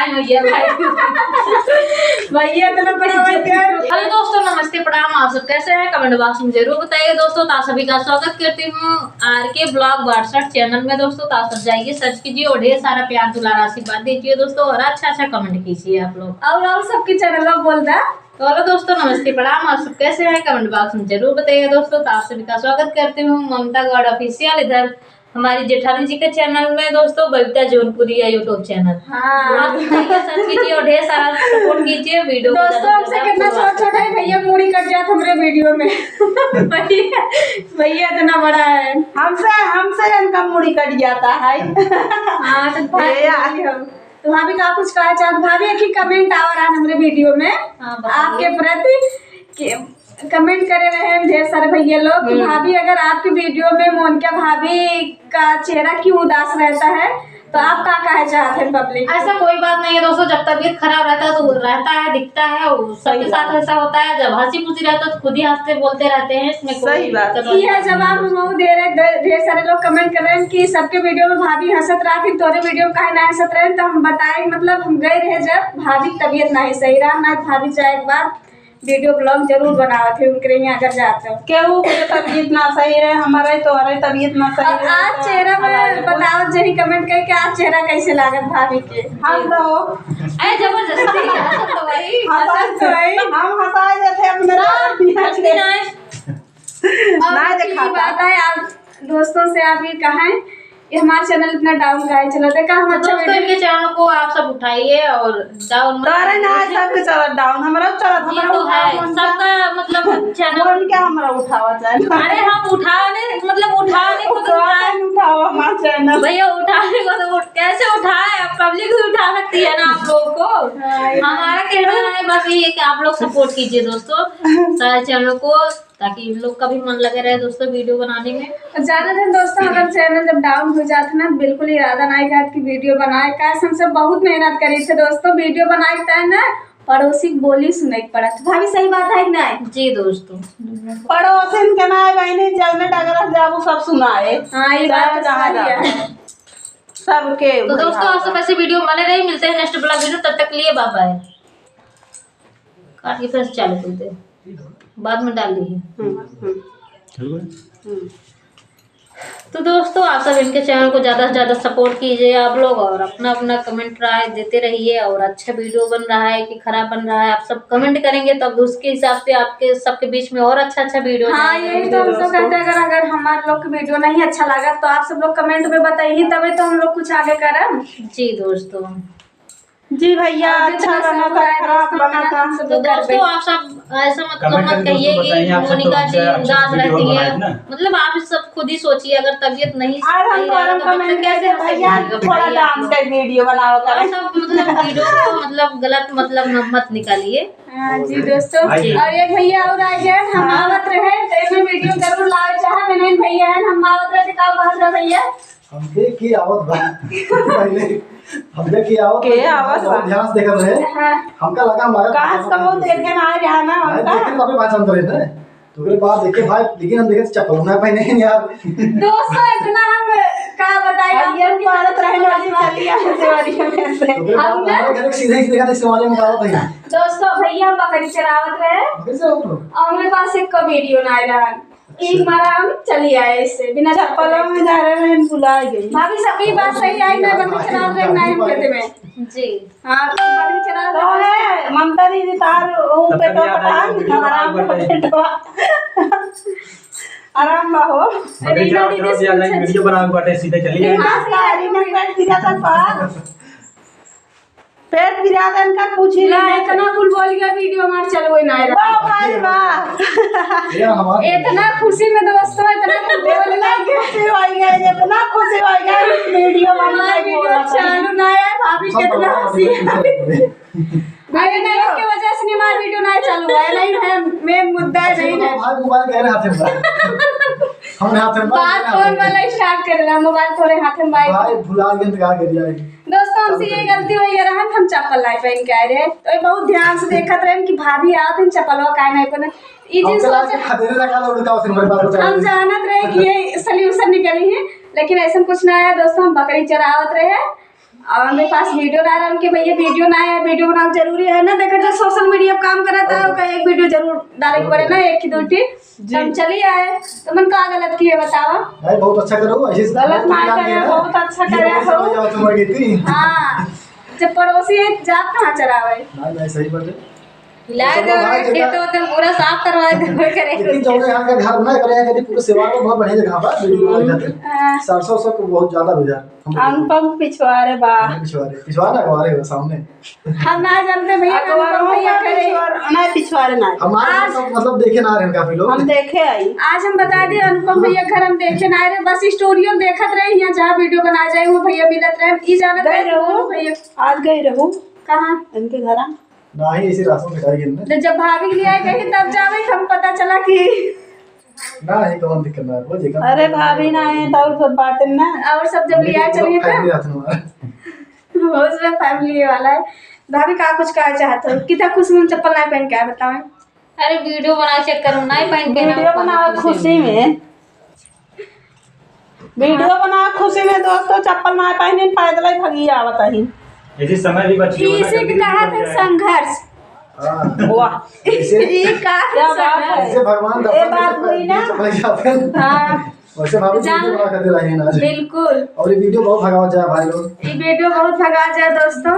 काहे भैया भैया इतना बड़ा हेलो दोस्तों, नमस्ते प्रणाम। आप सब कैसे हैं? कमेंट बॉक्स में जरूर बताइए दोस्तों। तो आप सभी का स्वागत करती हूँ RK ब्लॉग 62 चैनल में दोस्तों। तो आप सब जाइए, सर्च कीजिए और ढेर सारा प्यार दुलार आशीर्वाद दीजिए दोस्तों, और अच्छा कमेंट कीजिए आप लोग। और सबके चैनल में बोल रहा तो हेलो दोस्तों, नमस्ते प्रणाम। आप सब कैसे हैं? कमेंट बॉक्स में जरूर बताइए दोस्तों। तो आप सभी का स्वागत करती हूँ ममता गौड़ ऑफिशियल, इधर हमारी जेठानी जी के चैनल में दोस्तों, बबीता जौनपुरी या यूट्यूब चैनल। हाँ, सर्च कीजिए और ढेर सारा सपोर्ट कीजिए वीडियो दोस्तों। हमसे कितना छोटा है भैया, मूड़ी कट गया था मेरे वीडियो में भैया इतना बड़ा है, हमसे इनका मूड़ी कट जाता है। हाँ तो तो भाभी का कुछ कहा चाहते? भाभी एक ही कमेंट आ रहा है हमारे वीडियो में आपके प्रति, कमेंट करे रहे हैं ढेर सारे भैया लोग कि भाभी अगर आपकी वीडियो में मोनिका भाभी का चेहरा क्यों उदास रहता है, तो आप क्या कहना चाहते हैं पब्लिक? ऐसा कोई बात नहीं है दोस्तों, जब तबीयत खराब रहता है तो रहता है, दिखता है, सबके साथ ऐसा होता है। जब हंसी खुशी रहता है तो खुद ही हंसते बोलते रहते हैं, इसमें कोई बात नहीं है। जवाब हम दे रहे, ढेर सारे लोग कमेंट कर रहे हैं कि सबके वीडियो में भाभी हंसत रहा थी, तोरे वीडियो में काहे ना हंसत रहे। तो हम बताए, मतलब हम गए रहे जब भाभी की तबीयत नहीं सही रहा ना, भाभी जाए एक बार वीडियो ब्लॉग जरूर बनावे थे उनके यहाँ अगर जाते हो। केहू के तबीयत ना सही रहे, हमारे तो तबीयत ना सही रहे। आज चेहरा में बताओ, जही कमेंट करके आज चेहरा कैसे लागत भाभी के? हम तो जबरदस्ती हम हंसा देते अपने बात है। आप दोस्तों से आप ये कहें, ये हमारा चैनल इतना डाउन का चला था का हम अच्छा दोस्तों, इनके चैनल को आप सब उठाइए और डाउन अरे ना, सबके चैनल डाउन हमारा चला, हमारा तो है सबका, मतलब चैनल क्या हमारा उठावा चैनल। अरे हम उठाने मतलब उठाने को तो उठाओ हमारा चैनल भैया, उठाने को तो कैसे उठाए, पब्लिक भी उठा सकती है ना आप लोगों को। हमारा कहना है बस ये कि आप लोग सपोर्ट कीजिए दोस्तों सारे चैनल को, ताकि इन लोग का भी मन लगे रहे दोस्तों वीडियो बनाने में। ज्यादा दिन दोस्तों अगर चैनल जब डाउन हो जाता ना, बिल्कुल इरादा नहीं था कि वीडियो बनाए, कैसे हम सब बहुत मेहनत करी थे दोस्तों वीडियो बनाए था ना, पड़ोसी बोली सुनाई पड़ा था। भाभी सही बात है कि नहीं? जी दोस्तों, पड़ोसी के ना बहने जलने डगर जाबू सब सुनाए। हाँ ये बात है सबके। तो दोस्तों आप सब ऐसे वीडियो बने रहे, मिलते हैं नेक्स्ट ब्लॉग वीडियो, तब तक लिए बाय बाय। काट के फिर चालू करते हैं, बाद में डाल दीजिए। तो दोस्तों आप सब इनके चैनल को ज़्यादा से ज़्यादा सपोर्ट कीजिए आप लोग, और अपना अपना कमेंट राय देते रहिए। और अच्छा वीडियो बन रहा है कि खराब बन रहा है, आप सब कमेंट करेंगे तब उसके हिसाब से आपके सबके बीच में और अच्छा वीडियो। हाँ यही तो हम सब कहते हैं, अगर हमारे लोग का वीडियो नहीं अच्छा लगा तो आप सब लोग कमेंट में बताइए, तभी तो हम लोग कुछ आगे करें। जी दोस्तों, जी भैया अच्छा बना था, खराब बना था। तो दोस्तों आप सब ऐसा मतलब मत कहिए कि मोनिका जी उदास रहती है, मतलब आप सब खुद ही सोचिए, अगर तबीयत नहीं सही है तो मतलब कैसे भैया थोड़ा डांस का वीडियो बनाओ कर सब, मतलब वीडियो को मतलब गलत मतलब मत निकालिए। जी दोस्तों, और एक भैया और आ गए, हम आवत रहे तो वीडियो जरूर लाओ, चाहे नहीं भैया है हम आवत रहे का बात है भैया, हमके की आवत बा पहले हमने की आवत के आवाज ध्यान से देखत रहे। हमका लगा हमारा काश का वो देखे ना आ रहा ना, हमका देखे तो अपने पहचान करे थे तो फिर बात देखे भाई, लेकिन हम देखे चप्पल ना पहने हैं यार दोस्तों, इतना हम का बताया ये भारत रहने वाली चली है सेवारी में से हम घर सीधे देखा था सेवारी में बात है दोस्तों। भैया हम बकरी चरावत रहे और मेरे पास एक का वीडियो ना आ रहा, एक बार हम चली आए इससे बिना चप्पलों में जा रहे हैं, भुला गई भाभी। सभी बात सही आई, मैं बकरी चरा रहे नहीं कहते में जी। हाँ बकरी चरा रहे है ममता दीदी तार पेटो पटान आराम हो रीना दीदी से वीडियो बनावे बाटे सीधे चली गई पेट गिरादन का पूछी ना, इतना फुल बोल गया वीडियो हमार चलवे ना रहा। वाह भाई वाह, इतना खुशी में दोस्तों, इतना बोल ना खुशी हो गई, इतना खुशी हो गई वीडियो हमारा वीडियो चालू ना है। भाभी कितना हंसी भाई नहीं, इसकी वजह से हमारा वीडियो ना चालू है, नहीं है मेन मुद्दा नहीं है। भाई मोबाइल कह रहे हाथ में हम हाथ में बात फोन वाला स्टार्ट कर रहा, मोबाइल थोड़े हाथ में भाई भुला गए तो क्या कर दिया दोस्तों। हमसे ये गलती हुई है, हम चप्पल नहीं पहन के आए रहे, तो बहुत ध्यान से देखत रहे कि भाभी आत हैं चप्पल काहे नहीं पहने, ये चीज हम जानत रहे कि ये सोल्यूशन निकली है, लेकिन ऐसा कुछ ना आया दोस्तों। हम बकरी चरावत रहे और हमारे पास वीडियो ना रहा उनके भैया वीडियो ना है, वीडियो बनाना जरूरी है ना। देखो जो सोशल मीडिया पे काम करता है उसका एक वीडियो जरूर डाले पड़े ना, एक की दो टी। तो हम चली आए तो मन का गलत किए बताओ। नहीं बहुत अच्छा करो, ऐसे गलत ना करे, बहुत अच्छा करे हो। हाँ जब पड़ोसी है जाप कहाँ चरावे। नहीं सही बात है। हिलाए दो खेत होते पूरा साफ करवाए दो करे। लेकिन जो यहाँ का घर बनाए करे कभी पूरे सेवा में बहुत बढ़िया जगह पर वीडियो बनाए जाते। सरसों सब बहुत ज्यादा हो जाए। अनुपम पिछवाड़े बा पिछवाड़ा हमारे हो सामने। हम ना जानते भैया भैया नहीं पिछवाड़े ना हमारे मतलब देखे ना रहे काफी लोग। हम देखे आई। आज हम बता दिए अनुपम भैया घर हम देखे ना रहे, बस स्टोरियो देखत रहे यहाँ जहाँ वीडियो बना जाए वो भैया मिलत रहे। ई जानत गई रहू भैया आज गई रहू कहाँ इनके घर ना ही इसी रास्ते में खाई तो जब भाभी ले आए गई तब जावे हम पता चला कि ना ही कौन दिक्कत ना वो जगह। अरे भाभी ना है तो सब बातें ना और सब जब ले आए चलिए तो उसमें फैमिली वाला है। भाभी का कुछ कहा चाहते हो कितना खुश में चप्पल ना पहन के आए बताओ। अरे वीडियो बना चेक करूँ ना पहन के वीडियो बना खुशी में, वीडियो बना खुशी में दोस्तों चप्पल ना पहने पैदल ही भगी आवत ही। इसी समय भी बच्ची इसे के कहा था संघर्ष। वाह ये क्या बात है। ऐसे भगवान ये बात हुई ना। हाँ वैसे भाभी वीडियो बना कर दे रहे हैं आज। बिल्कुल और ये वीडियो बहुत भगावा जाए भाई लोग। ये वीडियो बहुत भगा जाए दोस्तों।